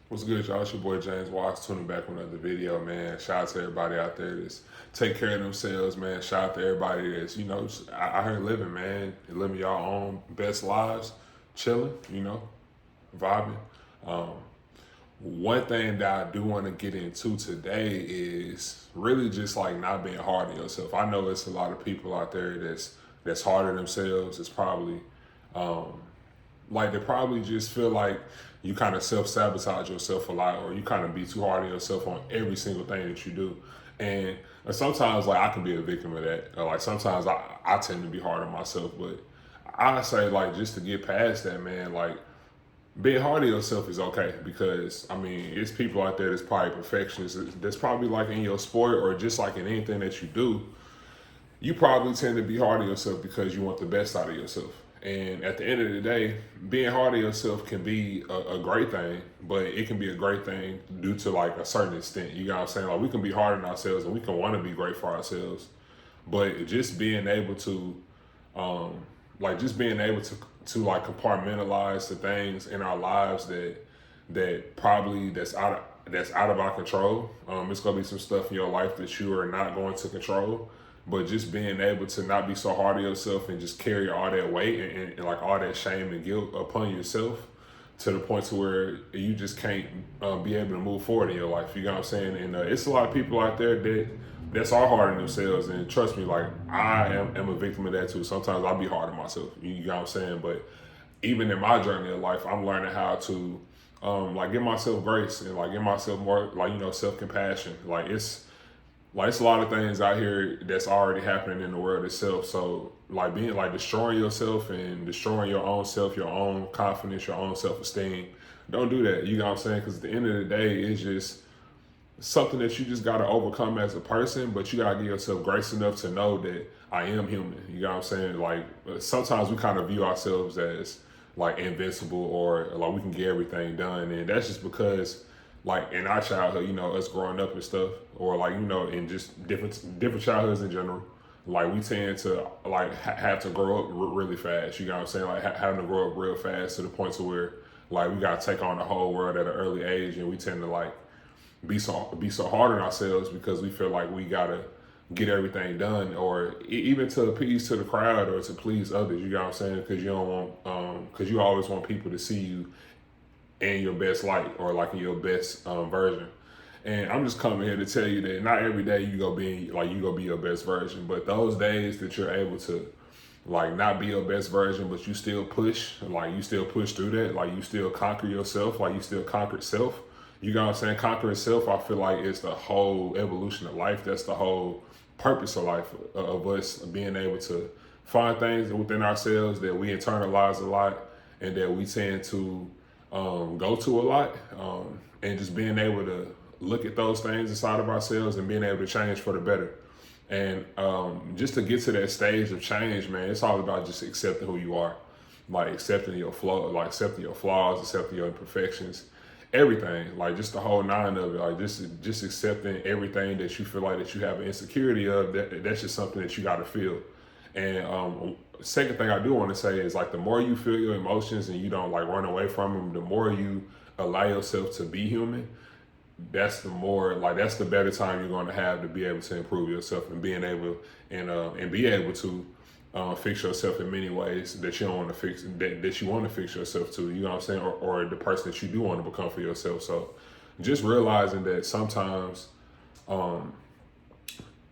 What's good, y'all? It's your boy James Watts tuning back with another video, man. Shout out to everybody out there that's take care of themselves, man. Shout out to everybody that's, out here living, man, and living your own best lives, chilling, vibing. Um, One thing that I do want to get into today is really just like not being hard on yourself. I know it's a lot of people out there that's hard on themselves. It's probably um, like they probably just feel like you kind of self sabotage yourself a lot, or you kind of be too hard on yourself on every single thing that you do. And sometimes, like I can be a victim of that. Like sometimes I tend to be hard on myself, but I say like just to get past that, man. Like being hard on yourself is okay because I mean it's people out there that's probably perfectionists. That's probably like in your sport or just like in anything that you do, you probably tend to be hard on yourself because you want the best out of yourself. And at the end of the day, being hard on yourself can be a great thing, but it can be a great thing due to like a certain extent. You know what I'm saying? Like we can be hard on ourselves and we can want to be great for ourselves, but just being able to, um, just being able to like compartmentalize the things in our lives that probably that's out of our control. It's gonna be some stuff in your life that you are not going to control, but just being able to not be so hard on yourself and just carry all that weight and like all that shame and guilt upon yourself to the point to where you just can't be able to move forward in your life. You know what I'm saying? And it's a lot of people out there that's all hard on themselves. And trust me, like I am a victim of that too. Sometimes I'll be hard on myself. You know what I'm saying? But even in my journey of life, I'm learning how to like give myself grace and like give myself more like self compassion. Like it's a lot of things out here that's already happening in the world itself. So like being like destroying yourself and destroying your own self, your own confidence, your own self esteem. Don't do that. You know what I'm saying? Because at the end of the day, it's just something that you just got to overcome as a person. But you got to give yourself grace enough to know that I am human. You know what I'm saying? Like sometimes we kind of view ourselves as like invincible or like we can get everything done, and that's just because like in our childhood, us growing up and stuff, or like in just different childhoods in general, like we tend to like have to grow up really fast. You know what I'm saying? Like having to grow up real fast to the point to where like we got to take on the whole world at an early age, and we tend to like be so hard on ourselves because we feel like we gotta get everything done, or even to appease to the crowd or to please others. You know what I'm saying? Because you don't want, because you always want people to see you in your best light or like in your best version. And I'm just coming here to tell you that not every day you go be your best version, but those days that you're able to like not be your best version, but you still push through that, like you still conquer yourself, like you still conquer self. You know what I'm saying? Conquering self, I feel like it's the whole evolution of life. That's the whole purpose of life, of us being able to find things within ourselves that we internalize a lot and that we tend to go to a lot, and just being able to look at those things inside of ourselves and being able to change for the better. And just to get to that stage of change, man, it's all about just accepting who you are, like accepting your flaws, accepting your imperfections, everything, like just the whole nine of it, like just accepting everything that you feel like that you have an insecurity of. That's just something that you got to feel. And second thing I do want to say is like the more you feel your emotions and you don't like run away from them, the more you allow yourself to be human, that's the better time you're going to have to be able to improve yourself and being able and be able to fix yourself in many ways that you don't want to fix, that you want to fix yourself to. You know what I'm saying? Or the person that you do want to become for yourself. So just realizing that um,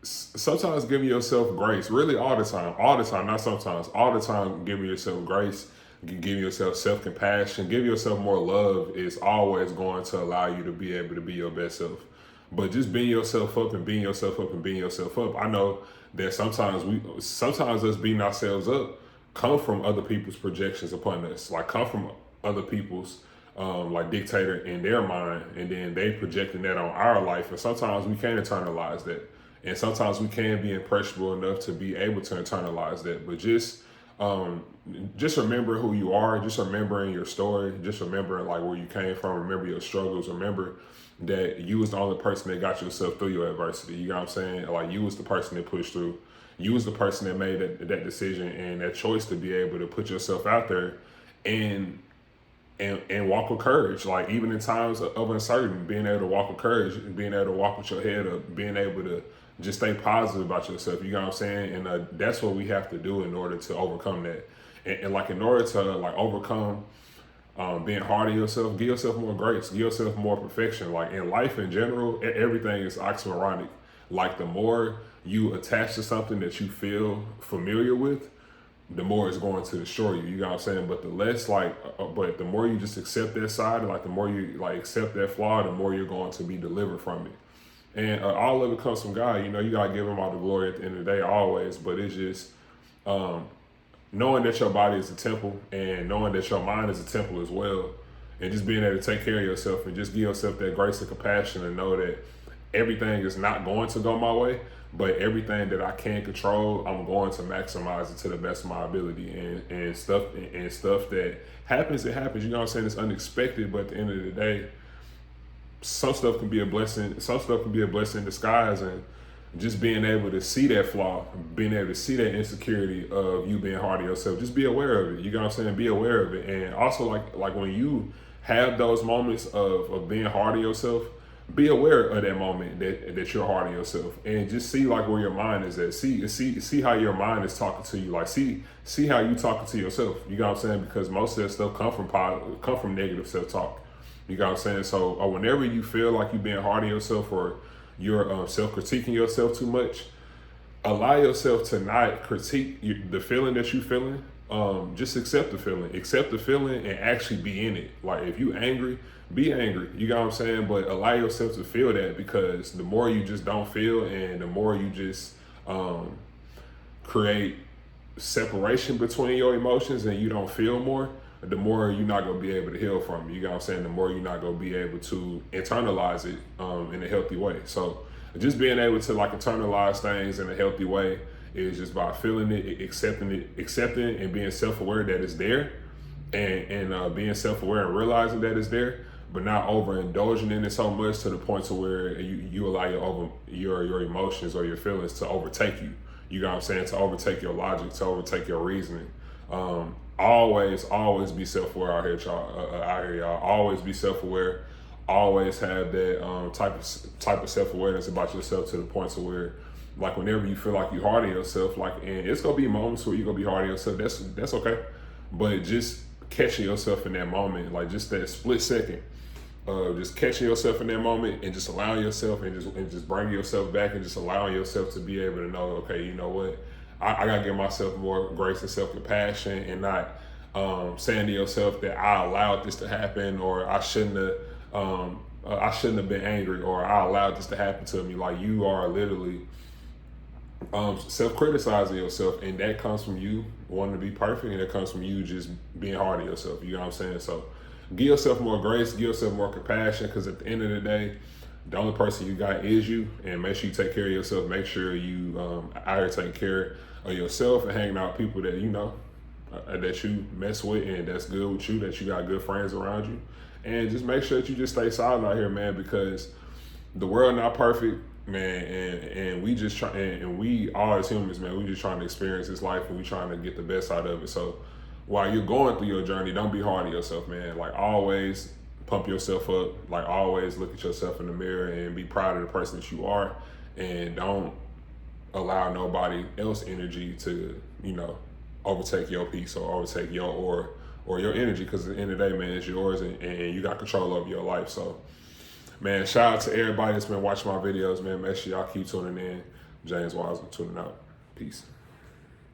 sometimes giving yourself grace, really all the time, not sometimes, all the time, giving yourself grace, giving yourself self-compassion, give yourself more love is always going to allow you to be able to be your best self. But just being yourself up and being yourself up and being yourself up, I know that sometimes us beating ourselves up come from other people's projections upon us, like come from other people's like dictator in their mind, and then they projecting that on our life. And sometimes we can't internalize that, and sometimes we can be impressionable enough to be able to internalize that. But um, just remember who you are. Just remembering your story. Just remembering like where you came from. Remember your struggles. Remember that you was the only person that got yourself through your adversity. You know what I'm saying? Like you was the person that pushed through. You was the person that made that decision and that choice to be able to put yourself out there and and walk with courage. Like even in times of uncertainty, being able to walk with courage, being able to walk with your head up, being able to just stay positive about yourself. You know what I'm saying? And that's what we have to do in order to overcome that. And like in order to like overcome being hard on yourself, give yourself more grace, give yourself more perfection. Like in life in general, everything is oxymoronic. Like the more you attach to something that you feel familiar with, the more it's going to destroy you. You know what I'm saying? But the less but the more you just accept that side, like the more you like accept that flaw, the more you're going to be delivered from it. And all of it comes from God. You know, you gotta give Him all the glory at the end of the day, always. But it's just knowing that your body is a temple and knowing that your mind is a temple as well, and just being able to take care of yourself and just give yourself that grace and compassion and know that everything is not going to go my way, but everything that I can control, I'm going to maximize it to the best of my ability. And stuff that happens, it happens. You know what I'm saying? It's unexpected, but at the end of the day, some stuff can be a blessing. Some stuff can be a blessing in disguise, and just being able to see that flaw, being able to see that insecurity of you being hard on yourself, just be aware of it. You know what I'm saying? Be aware of it. And also like when you have those moments of being hard on yourself, be aware of that moment that you're hard on yourself, and just see like where your mind is at. See how your mind is talking to you. Like see how you talking to yourself. You know what I'm saying? Because most of that stuff come from negative self-talk. You know what I'm saying? So whenever you feel like you're being hard on yourself or you're self-critiquing yourself too much, allow yourself to not critique the feeling that you're feeling. Just accept the feeling and actually be in it. Like if you angry, be angry. You know what I'm saying? But allow yourself to feel that, because the more you just don't feel and the more you just create separation between your emotions and you don't feel more, the more you're not going to be able to heal from it. You know what I'm saying? The more you're not going to be able to internalize it in a healthy way. So just being able to like internalize things in a healthy way is just by feeling it, accepting and being self-aware that it's there, and being self-aware and realizing that it's there, but not overindulging in it so much to the point to where you allow your emotions or your feelings to overtake you. You know what I'm saying? To overtake your logic, to overtake your reasoning. Always be self-aware out here, y'all. Always be self-aware. Always have that type of self-awareness about yourself to the point to where, like, whenever you feel like you're hard on yourself, like, and it's gonna be moments where you're gonna be hard on yourself. That's okay, but just catching yourself in that moment, like just that split second, just catching yourself in that moment and just allowing yourself and just bringing yourself back and just allowing yourself to be able to know, okay, you know what, I gotta give myself more grace and self-compassion, and not saying to yourself that I allowed this to happen, or I shouldn't have been angry, or I allowed this to happen to me. Like, you are literally self-criticizing yourself, and that comes from you wanting to be perfect, and that comes from you just being hard on yourself. You know what I'm saying? So give yourself more grace, give yourself more compassion, because at the end of the day, the only person you got is you. And make sure you take care of yourself. Make sure you out here taking care of yourself and hanging out with people that you know that you mess with and that's good with you, that you got good friends around you. And just make sure that you just stay solid out here, man, because the world not perfect, man, and we just try, and we all as humans, man, we just trying to experience this life, and we trying to get the best out of it. So while you're going through your journey, don't be hard on yourself, man. Like, always pump yourself up. Like, always look at yourself in the mirror and be proud of the person that you are, and don't allow nobody else energy to, you know, overtake your peace or overtake your or your energy, because at the end of the day, man, it's yours, and you got control over your life. So, man, shout out to everybody that's been watching my videos, man. Make sure y'all keep tuning in. James Wiseman tuning out. Peace.